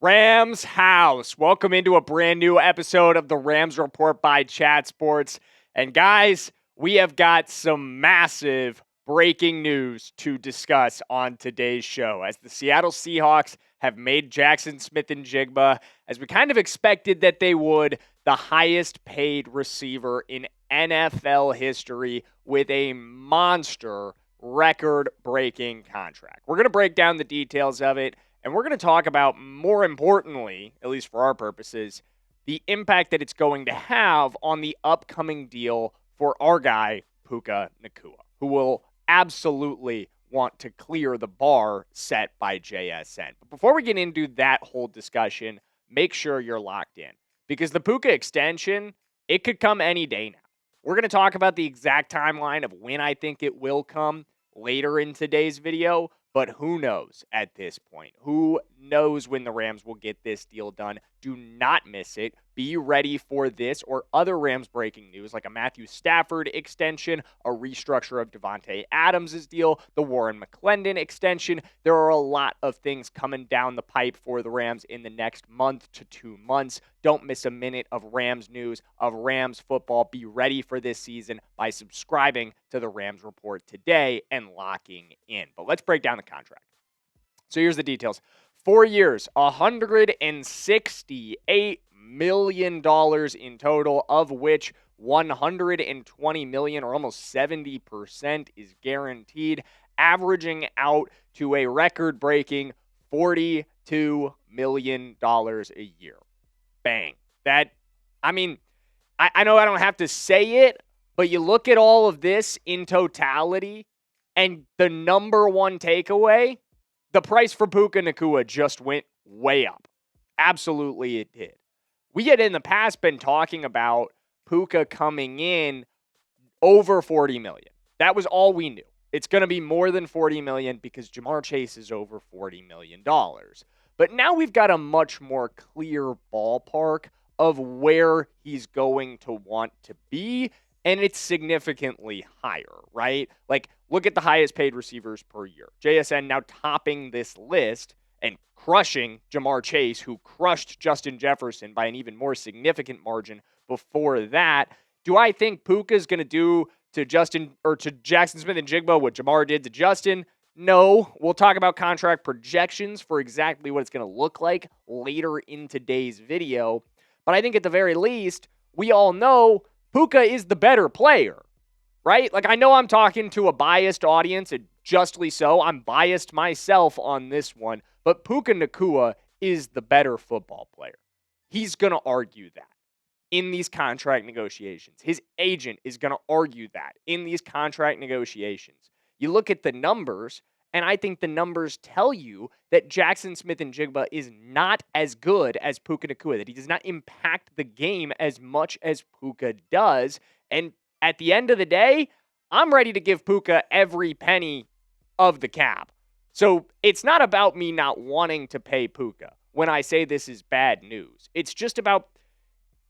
Rams house. Welcome into a brand new episode of the Rams Report by Chat Sports. And guys, we have got some massive breaking news to discuss on today's show as the Seattle Seahawks have made Jaxon Smith-Njigba, as we kind of expected that they would, the highest paid receiver in NFL history with a monster record-breaking contract. We're going to break down the details of it. And we're going to talk about, more importantly, at least for our purposes, the impact that it's going to have on the upcoming deal for our guy, Puka Nacua, who will absolutely want to clear the bar set by JSN. But before we get into that whole discussion, make sure you're locked in, because the Puka extension, it could come any day now. We're going to talk about the exact timeline of when I think it will come later in today's video. But who knows at this point? Who knows when the Rams will get this deal done? Do not miss it. Be ready for this or other Rams breaking news like a Matthew Stafford extension, a restructure of Devontae Adams' deal, the Warren McClendon extension. There are a lot of things coming down the pipe for the Rams in the next month to 2 months. Don't miss a minute of Rams news, of Rams football. Be ready for this season by subscribing to the Rams Report today and locking in. But let's break down the contract. So here's the details. 4 years, $168 million in total, of which $120 million, or almost 70%, is guaranteed, averaging out to a record-breaking $42 million a year. Bang. I know I don't have to say it, but you look at all of this in totality, and the number one takeaway, the price for Puka Nacua just went way up. Absolutely it did. We had in the past been talking about Puka coming in over $40 million. That was all we knew. It's going to be more than $40 million because Ja'Marr Chase is over $40 million. But now we've got a much more clear ballpark of where he's going to want to be, and it's significantly higher, right? Like, look at the highest paid receivers per year. JSN now topping this list and crushing Ja'Marr Chase, who crushed Justin Jefferson by an even more significant margin before that. Do I think Puka's going to do to Jaxon Smith-Njigba what Ja'Marr did to Justin? No. We'll talk about contract projections for exactly what it's going to look like later in today's video. But I think at the very least, we all know Puka is the better player, right? Like, I know I'm talking to a biased audience, and justly so. I'm biased myself on this one. But Puka Nacua is the better football player. He's going to argue that in these contract negotiations. His agent is going to argue that in these contract negotiations. You look at the numbers, and I think the numbers tell you that Jaxon Smith-Njigba is not as good as Puka Nacua, that he does not impact the game as much as Puka does. And at the end of the day, I'm ready to give Puka every penny of the cap. So it's not about me not wanting to pay Puka when I say this is bad news. It's just about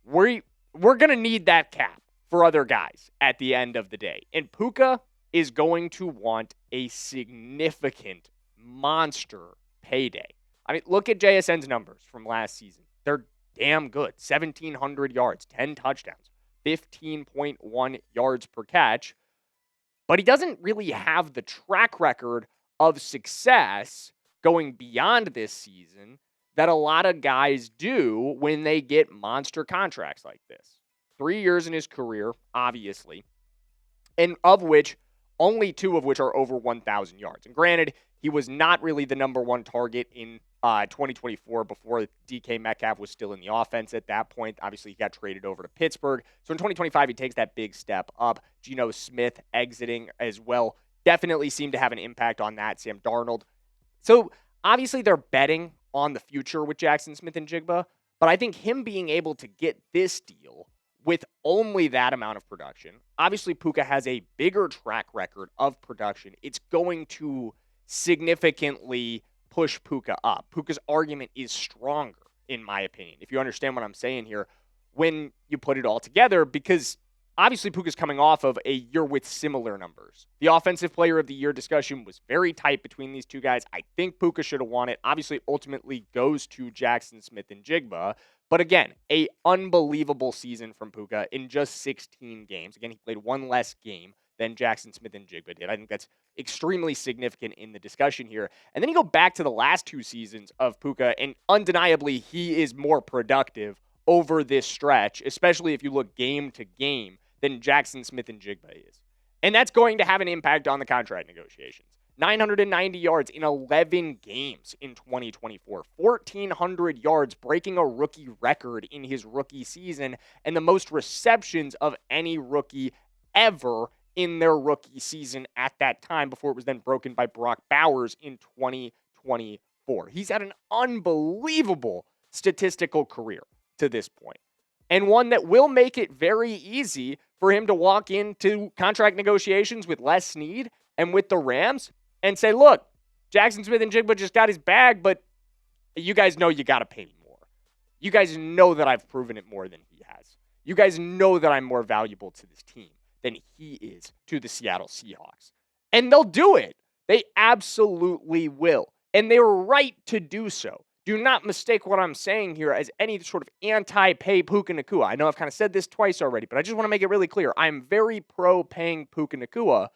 we're going to need that cap for other guys at the end of the day. And Puka is going to want a significant monster payday. I mean, look at JSN's numbers from last season. They're damn good. 1,700 yards, 10 touchdowns, 15.1 yards per catch. But he doesn't really have the track record of success going beyond this season that a lot of guys do when they get monster contracts like this. 3 years in his career, obviously, and of which only 2 of which are over 1,000 yards. And granted, he was not really the number one target in 2024 before DK Metcalf was still in the offense at that point. Obviously, he got traded over to Pittsburgh. So in 2025, he takes that big step up. Geno Smith exiting as well definitely seemed to have an impact on that. Sam Darnold. So obviously, they're betting on the future with Jaxon Smith-Njigba. But I think him being able to get this deal with only that amount of production, obviously Puka has a bigger track record of production. It's going to significantly push Puka up. Puka's argument is stronger, in my opinion, if you understand what I'm saying here, when you put it all together, because obviously Puka's coming off of a year with similar numbers. The offensive player of the year discussion was very tight between these two guys. I think Puka should have won it. Obviously, ultimately goes to Jaxon Smith-Njigba. But again, a unbelievable season from Puka in just 16 games. Again, he played one less game than Jaxon Smith-Njigba did. I think that's extremely significant in the discussion here. And then you go back to the last two seasons of Puka, and undeniably, he is more productive over this stretch, especially if you look game to game, than Jaxon Smith-Njigba is. And that's going to have an impact on the contract negotiations. 990 yards in 11 games in 2024. 1,400 yards, breaking a rookie record in his rookie season, and the most receptions of any rookie ever in their rookie season at that time, before it was then broken by Brock Bowers in 2024. He's had an unbelievable statistical career to this point, and one that will make it very easy for him to walk into contract negotiations with Les Snead and with the Rams and say, look, Jaxon Smith-Njigba just got his bag, but you guys know you got to pay me more. You guys know that I've proven it more than he has. You guys know that I'm more valuable to this team than he is to the Seattle Seahawks. And they'll do it. They absolutely will. And they were right to do so. Do not mistake what I'm saying here as any sort of anti-pay Puka Nacua. I know I've kind of said this twice already, but I just want to make it really clear. I'm very pro-paying Puka Nacua,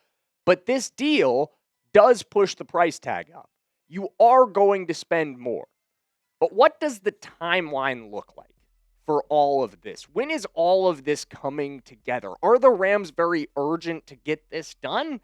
but this deal does push the price tag up. You are going to spend more. But what does the timeline look like for all of this? When is all of this coming together? Are the Rams very urgent to get this done?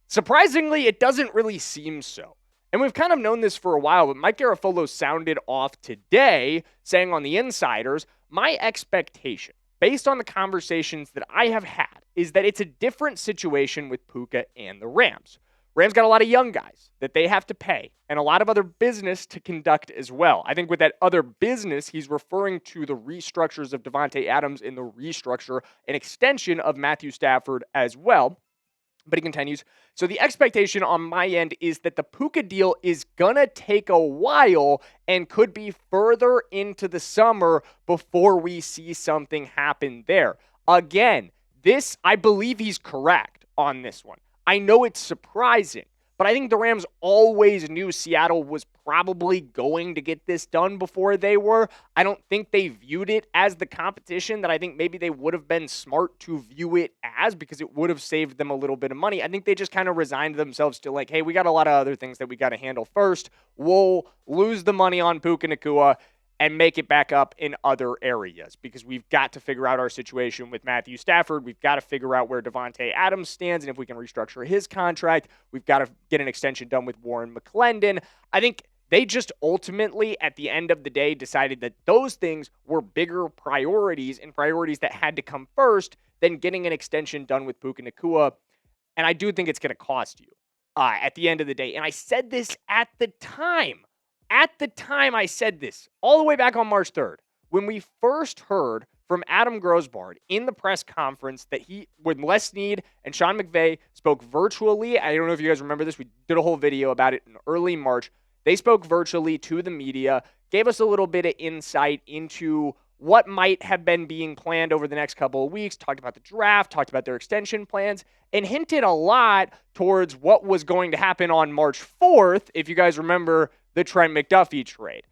Surprisingly, it doesn't really seem so. And we've kind of known this for a while, but Mike Garafolo sounded off today, saying on the Insiders, my expectation, based on the conversations that I have had, is that it's a different situation with Puka and the Rams. Rams got a lot of young guys that they have to pay, and a lot of other business to conduct as well. I think with that other business, he's referring to the restructures of Davante Adams and the restructure and extension of Matthew Stafford as well. But he continues, so the expectation on my end is that the Puka deal is going to take a while and could be further into the summer before we see something happen there. Again, I believe he's correct on this one. I know it's surprising, but I think the Rams always knew Seattle was probably going to get this done before they were. I don't think they viewed it as the competition that I think maybe they would have been smart to view it as, because it would have saved them a little bit of money. I think they just kind of resigned themselves to like, hey, we got a lot of other things that we got to handle first. We'll lose the money on Puka Nacua and make it back up in other areas, because we've got to figure out our situation with Matthew Stafford. We've got to figure out where Davante Adams stands, and if we can restructure his contract. We've got to get an extension done with Warren McClendon. I think they just ultimately, at the end of the day, decided that those things were bigger priorities and priorities that had to come first than getting an extension done with Puka Nacua. And I do think it's going to cost you at the end of the day. And I said this at the time. At the time I said this, all the way back on March 3rd, when we first heard from Adam Grosbard in the press conference that when Les Snead and Sean McVay spoke virtually, I don't know if you guys remember this, we did a whole video about it in early March. They spoke virtually to the media, gave us a little bit of insight into what might have been being planned over the next couple of weeks, talked about the draft, talked about their extension plans, and hinted a lot towards what was going to happen on March 4th, if you guys remember the Trent McDuffie trade.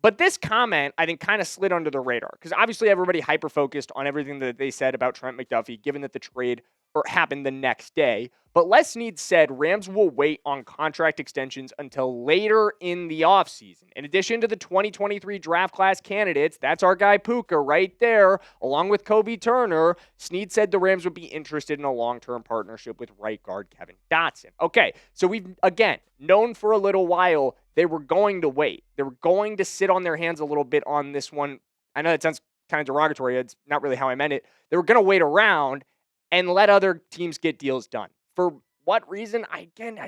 But this comment, I think, kind of slid under the radar, because obviously everybody hyper-focused on everything that they said about Trent McDuffie, given that the trade happened the next day. But Les Snead said Rams will wait on contract extensions until later in the offseason. In addition to the 2023 draft class candidates, that's our guy Puka right there, along with Kobe Turner, Snead said the Rams would be interested in a long-term partnership with right guard Kevin Dotson. Okay, so we've, again, known for a little while they were going to wait. They were going to sit on their hands a little bit on this one. I know that sounds kind of derogatory. It's not really how I meant it. They were going to wait around and let other teams get deals done. For what reason? I think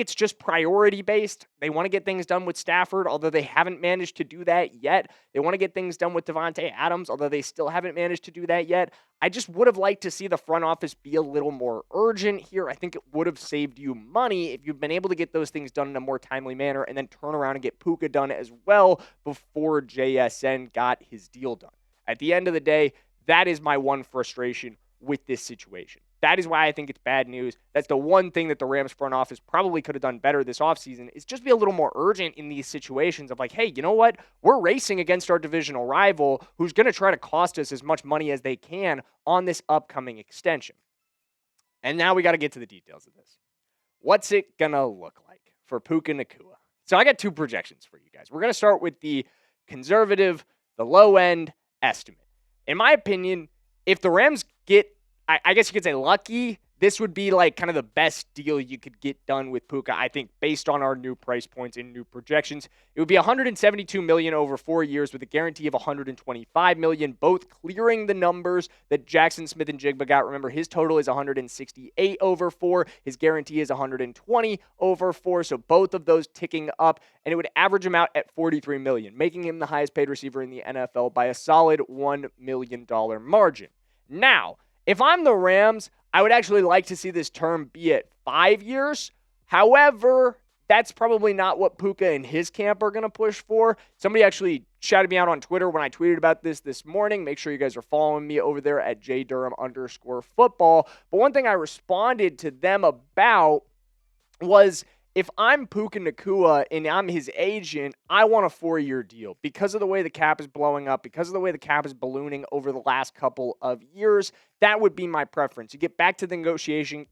it's just priority based. They want to get things done with Stafford, although they haven't managed to do that yet. They want to get things done with Davante Adams, although they still haven't managed to do that yet. I just would have liked to see the front office be a little more urgent here. I think it would have saved you money if you've been able to get those things done in a more timely manner and then turn around and get Puka done as well before JSN got his deal done. At the end of the day, That is my one frustration with this situation. That is why I think it's bad news. That's the one thing that the Rams front office probably could have done better this offseason is just be a little more urgent in these situations of like, hey, you know what? We're racing against our divisional rival who's going to try to cost us as much money as they can on this upcoming extension. And now we got to get to the details of this. What's it going to look like for Puka Nacua? So I got two projections for you guys. We're going to start with the conservative, the low-end estimate. In my opinion, if the Rams get, I guess you could say lucky, this would be like kind of the best deal you could get done with Puka, I think, based on our new price points and new projections. It would be $172 million over 4 years with a guarantee of $125 million, both clearing the numbers that Jaxon Smith-Njigba got. Remember, his total is $168 over 4. His guarantee is $120 over 4, so both of those ticking up, and it would average him out at $43 million, making him the highest paid receiver in the NFL by a solid $1 million margin. Now, if I'm the Rams, I would actually like to see this term be at 5 years. However, that's probably not what Puka and his camp are going to push for. Somebody actually shouted me out on Twitter when I tweeted about this morning. Make sure you guys are following me over there at jdurham_football. But one thing I responded to them about was, if I'm Puka Nacua and I'm his agent, I want a 4-year deal because of the way the cap is blowing up, because of the way the cap is ballooning over the last couple of years. That would be my preference. You get back to the negotiation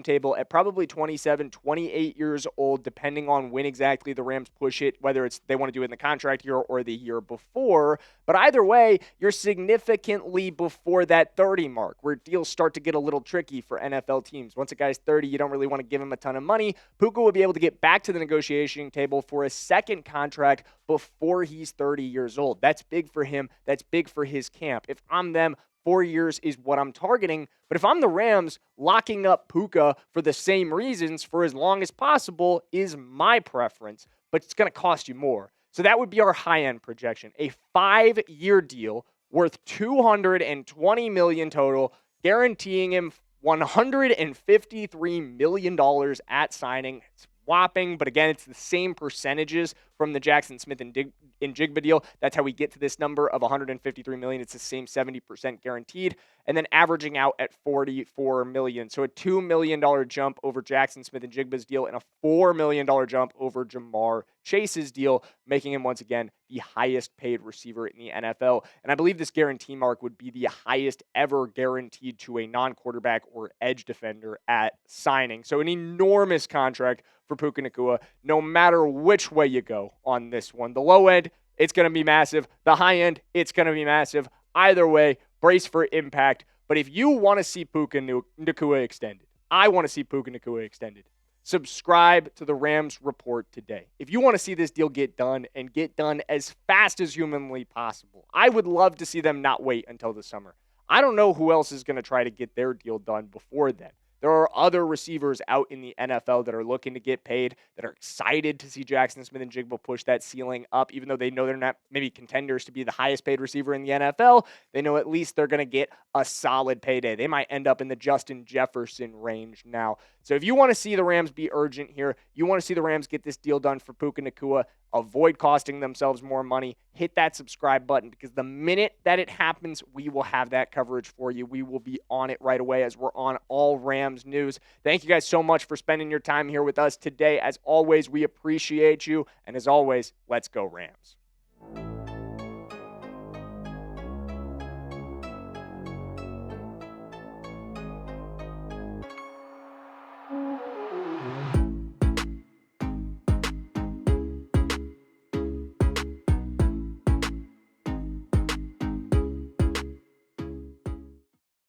table at probably 27, 28 years old, depending on when exactly the Rams push it, whether it's they want to do it in the contract year or the year before. But either way, you're significantly before that 30 mark, where deals start to get a little tricky for NFL teams. Once a guy's 30, you don't really want to give him a ton of money. Puka will be able to get back to the negotiation table for a second contract before he's 30 years old. That's big for him. That's big for his camp. If I'm them, 4 years is what I'm targeting. But if I'm the Rams, locking up Puka for the same reasons for as long as possible is my preference, but it's going to cost you more. So that would be our high-end projection. A 5-year deal worth $220 million total, guaranteeing him $153 million at signing. It's whopping, but again, it's the same percentages from the Jaxon Smith-Njigba deal. That's how we get to this number of $153 million. It's the same 70% guaranteed, and then averaging out at $44 million. So a $2 million jump over Jaxon Smith-Njigba's deal and a $4 million jump over Jamar Chase's deal, making him once again the highest paid receiver in the NFL. And I believe this guarantee mark would be the highest ever guaranteed to a non-quarterback or edge defender at signing. So an enormous contract for Puka Nacua, no matter which way you go on this one. The low end, it's going to be massive. The high end, it's going to be massive. Either way, brace for impact. But if you want to see Puka Nacua extended, I want to see Puka Nacua extended. Subscribe to the Rams Report today. If you want to see this deal get done and get done as fast as humanly possible, I would love to see them not wait until the summer. I don't know who else is going to try to get their deal done before then. There are other receivers out in the NFL that are looking to get paid, that are excited to see Jaxon Smith-Njigba push that ceiling up, even though they know they're not maybe contenders to be the highest paid receiver in the NFL. They know at least they're going to get a solid payday. They might end up in the Justin Jefferson range now. So if you want to see the Rams be urgent here, you want to see the Rams get this deal done for Puka Nacua, avoid costing themselves more money, hit that subscribe button, because the minute that it happens, we will have that coverage for you. We will be on it right away as we're on all Rams news. Thank you guys so much for spending your time here with us today. As always, we appreciate you. And as always, let's go Rams.